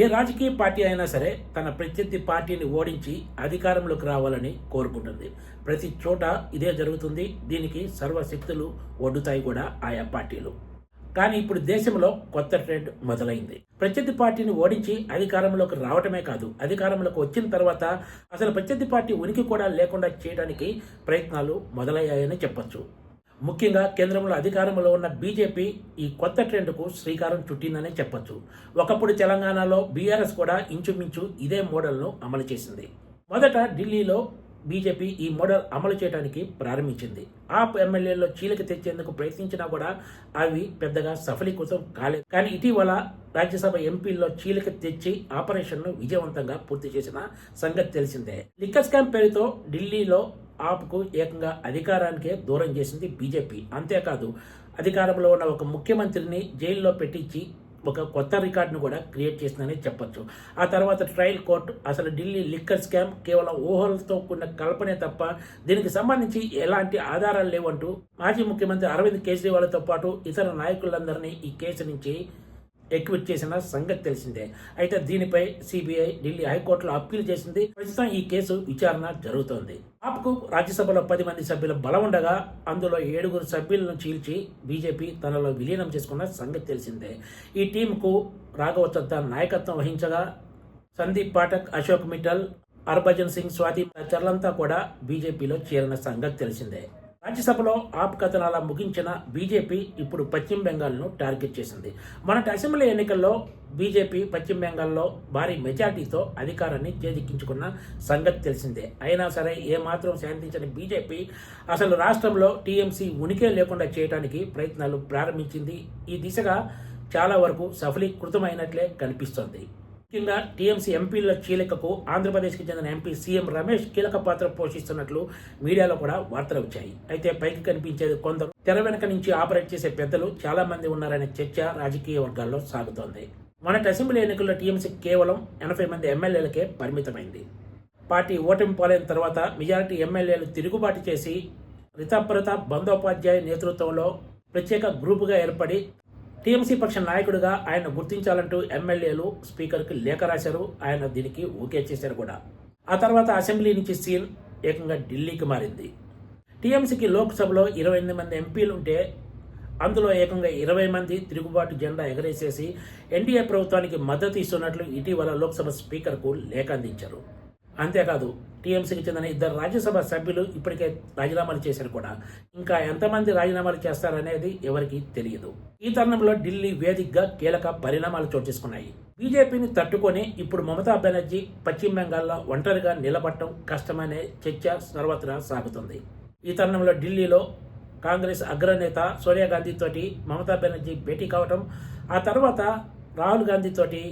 ఏ రాజకీయ పార్టీ అయినా సరే తన ప్రత్యర్థి పార్టీని ఓడించి అధికారంలోకి రావాలని కోరుకుంటుంది. ప్రతి చోట ఇదే జరుగుతుంది. దీనికి సర్వశక్తులు ఒడ్డుతాయి కూడా ఆయా పార్టీలు. కానీ ఇప్పుడు దేశంలో కొత్త ట్రెండ్ మొదలైంది. ప్రత్యర్థి పార్టీని ఓడించి అధికారంలోకి రావటమే కాదు, అధికారంలోకి వచ్చిన తర్వాత అసలు ప్రత్యర్థి పార్టీ ఉనికి కూడా లేకుండా చేయడానికి ప్రయత్నాలు మొదలయ్యాయని చెప్పొచ్చు. ముఖ్యంగా కేంద్రంలో అధికారంలో ఉన్న బీజేపీ ఈ కొత్త ట్రెండ్కు శ్రీకారం చుట్టిందనే చెప్పొచ్చు. ఒకప్పుడు తెలంగాణలో బీఆర్ఎస్ కూడా ఇంచుమించు ఇదే మోడల్ను అమలు చేసింది. మొదట ఢిల్లీలో బీజేపీ ఈ మోడల్ అమలు చేయడానికి ప్రారంభించింది. ఆప్ ఎమ్మెల్యేల్లో చీలిక తెచ్చేందుకు ప్రయత్నించినా కూడా అవి పెద్దగా సఫలీకృతం కాలేదు. కానీ ఇటీవల రాజ్యసభ ఎంపీల్లో చీలిక తెచ్చి ఆపరేషన్ను విజయవంతంగా పూర్తి చేసిన సంగతి తెలిసిందే. లిక్కర్ స్కామ్ పేరుతో ఢిల్లీలో ఆప్కు ఏకంగా అధికారానికే దూరం చేసింది బీజేపీ. అంతేకాదు అధికారంలో ఉన్న ఒక ముఖ్యమంత్రిని జైల్లో పెట్టించి ఒక కొత్త రికార్డును కూడా క్రియేట్ చేసిందని చెప్పొచ్చు. ఆ తర్వాత ట్రయల్ కోర్టు అసలు ఢిల్లీ లిక్కర్ స్కామ్ కేవలం ఊహలతో కూడిన కల్పనే తప్ప దీనికి సంబంధించి ఎలాంటి ఆధారాలు లేవంటూ మాజీ ముఖ్యమంత్రి అరవింద్ కేజ్రీవాల్తో పాటు ఇతర నాయకులందరినీ ఈ కేసు నుంచి ఎక్విట్ చేసిన సంగతి తెలిసిందే. అయితే దీనిపై సిబిఐ ఢిల్లీ హైకోర్టులో అప్పీల్ చేసింది. ప్రస్తుతం ఈ కేసు విచారణ జరుగుతోంది. ఆప్కు రాజ్యసభలో 10 మంది సభ్యుల బలం ఉండగా అందులో 7 సభ్యులను చీల్చి బీజేపీ తనలో విలీనం చేసుకున్న సంగతి తెలిసిందే. ఈ టీంకు రాఘవ చద్దా నాయకత్వం వహించగా సందీప్ పాఠక్, అశోక్ మిట్టల్, హర్భజన్ సింగ్, స్వాతి తదితరులంతా కూడా బీజేపీలో చేరిన సంగతి తెలిసిందే. రాజ్యసభలో ఆప్ కథనాల ముగించిన బీజేపీ ఇప్పుడు పశ్చిమ బెంగాల్ను టార్గెట్ చేసింది. మొన్నటి అసెంబ్లీ ఎన్నికల్లో బీజేపీ పశ్చిమ బెంగాల్లో భారీ మెజార్టీతో అధికారాన్ని చేజిక్కించుకున్న సంగతి తెలిసిందే. అయినా సరే ఏమాత్రం శాంతించని బీజేపీ అసలు రాష్ట్రంలో టీఎంసీ ఉనికే లేకుండా చేయడానికి ప్రయత్నాలు ప్రారంభించింది. ఈ దిశగా చాలా వరకు సఫలీకృతమైనట్లే కనిపిస్తోంది. ముఖ్యంగా టీఎంసీ ఎంపీల చీలికకు ఆంధ్రప్రదేశ్కి చెందిన ఎంపీ సీఎం రమేష్ కీలక పాత్ర పోషిస్తున్నట్లు మీడియాలో కూడా వార్తలు వచ్చాయి. అయితే పైకి కనిపించేది కొందరు, తెర వెనక నుంచి ఆపరేట్ చేసే పెద్దలు చాలా మంది ఉన్నారనే చర్చ రాజకీయ వర్గాల్లో సాగుతోంది. మొన్నటి అసెంబ్లీ ఎన్నికల్లో టీఎంసీ కేవలం 80 మంది ఎమ్మెల్యేలకే పరిమితమైంది. పార్టీ ఓటమి పాలైన తర్వాత మెజారిటీ ఎమ్మెల్యేలు తిరుగుబాటు చేసి రితా ప్రతాప్ బందోపాధ్యాయ నేతృత్వంలో ప్రత్యేక గ్రూపుగా ఏర్పడి టీఎంసీ పక్ష నాయకుడిగా ఆయన గుర్తించాలంటూ ఎమ్మెల్యేలు స్పీకర్కి లేఖ రాశారు. ఆయన దీనికి ఓకే చేశారు కూడా. ఆ తర్వాత అసెంబ్లీ నుంచి సీన్ ఏకంగా ఢిల్లీకి మారింది. టీఎంసీకి లోక్సభలో 28 మంది ఎంపీలు ఉంటే అందులో ఏకంగా 20 మంది తిరుగుబాటు జెండా ఎగరేసేసి ఎన్డీఏ ప్రభుత్వానికి మద్దతు ఇస్తున్నట్లు ఇటీవల లోక్సభ స్పీకర్కు లేఖ అందించారు. అంతేకాదు టీఎంసీకి చెందిన 2 రాజ్యసభ సభ్యులు ఇప్పటికే రాజీనామాలు చేశారు కూడా. ఇంకా ఎంతమంది రాజీనామాలు చేస్తారనేది ఎవరికీ తెలియదు. ఈ తరుణంలో ఢిల్లీ వేదికగా కీలక పరిణామాలు చోటు చేసుకున్నాయి. బీజేపీని తట్టుకొని ఇప్పుడు మమతా బెనర్జీ పశ్చిమ బెంగాల్లో ఒంటరిగా నిలబడటం కష్టమనే చర్చ సర్వత్రా సాగుతుంది. ఈ తరుణంలో ఢిల్లీలో కాంగ్రెస్ అగ్రనేత సోనియా గాంధీ తోటి మమతా బెనర్జీ భేటీ కావటం, ఆ తర్వాత రాహుల్ గాంధీ తోటి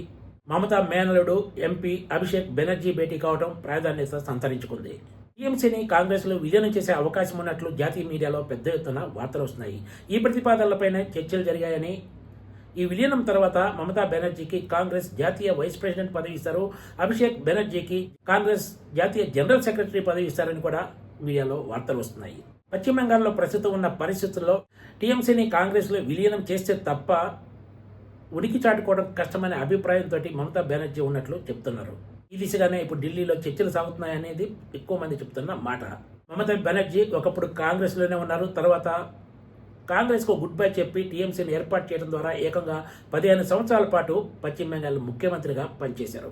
మమతా మేనలుడు ఎంపీ అభిషేక్ బెనర్జీ భేటీ కావడం ప్రాధాన్యత సంతరించుకుంది. టీఎంసీని కాంగ్రెస్లో విలీనం చేసే అవకాశం ఉన్నట్లు జాతీయ మీడియాలో పెద్ద ఎత్తున వార్తలు వస్తున్నాయి. ఈ ప్రతిపాదనలపైనే చర్చలు జరిగాయని, ఈ విలీనం తర్వాత మమతా బెనర్జీకి కాంగ్రెస్ జాతీయ వైస్ ప్రెసిడెంట్ పదవి ఇస్తారు, అభిషేక్ బెనర్జీకి కాంగ్రెస్ జాతీయ జనరల్ సెక్రటరీ పదవి ఇస్తారని కూడా మీడియాలో వార్తలు వస్తున్నాయి. పశ్చిమ బెంగాల్లో ప్రస్తుతం ఉన్న పరిస్థితుల్లో టీఎంసీని కాంగ్రెస్లో విలీనం చేస్తే తప్ప ఉనికి చాటుకోవడం కష్టమనే అభిప్రాయంతో మమతా బెనర్జీ ఉన్నట్లు చెప్తున్నారు. ఈ దిశగానే ఇప్పుడు ఢిల్లీలో చర్చలు సాగుతున్నాయనేది ఎక్కువ మంది చెప్తున్న మాట. మమతా బెనర్జీ ఒకప్పుడు కాంగ్రెస్లోనే ఉన్నారు. తర్వాత కాంగ్రెస్కు గుడ్ బై చెప్పి టీఎంసీని ఏర్పాటు చేయడం ద్వారా ఏకంగా 15 సంవత్సరాల పాటు పశ్చిమ బెంగాల్ ముఖ్యమంత్రిగా పనిచేశారు.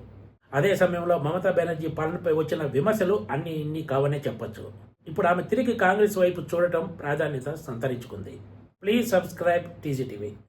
అదే సమయంలో మమతా బెనర్జీ పాలనపై వచ్చిన విమర్శలు అన్ని ఇన్ని కావనే చెప్పొచ్చు. ఇప్పుడు ఆమె తిరిగి కాంగ్రెస్ వైపు చూడటం ప్రాధాన్యత సంతరించుకుంది. Please subscribe TGTV.